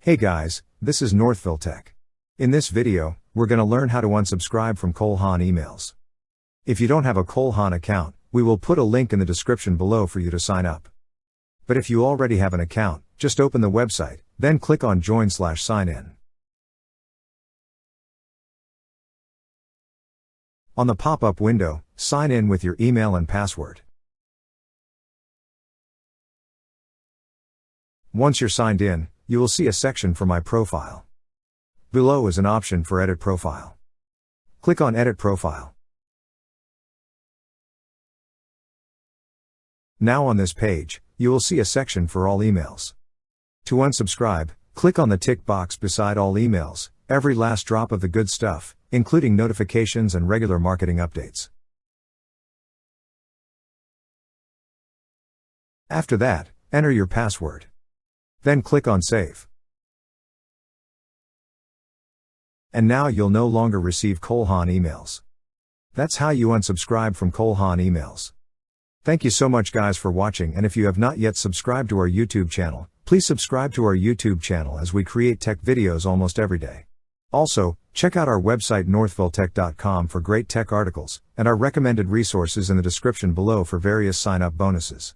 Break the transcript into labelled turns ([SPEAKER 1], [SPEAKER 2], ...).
[SPEAKER 1] Hey guys, this is Northville Tech. In this video, we're going to learn how to unsubscribe from Haan emails. If you don't have a Haan account, we will put a link in the description below for you to sign up. But if you already have an account, just open the website, then click on Join/Sign In. On the pop-up window, sign in with your email and password. Once you're signed in, you will see a section for My Profile. Below is an option for Edit Profile. Click on Edit Profile. Now on this page, you will see a section for all emails. To unsubscribe, click on the tick box beside all emails, every last drop of the good stuff, including notifications and regular marketing updates. After that, enter your password. Then click on Save. And now you'll no longer receive Haan emails. That's how you unsubscribe from Haan emails. Thank you so much guys for watching, and if you have not yet subscribed to our YouTube channel, please subscribe to our YouTube channel as we create tech videos almost every day. Also, check out our website northvilletech.com for great tech articles, and our recommended resources in the description below for various sign-up bonuses.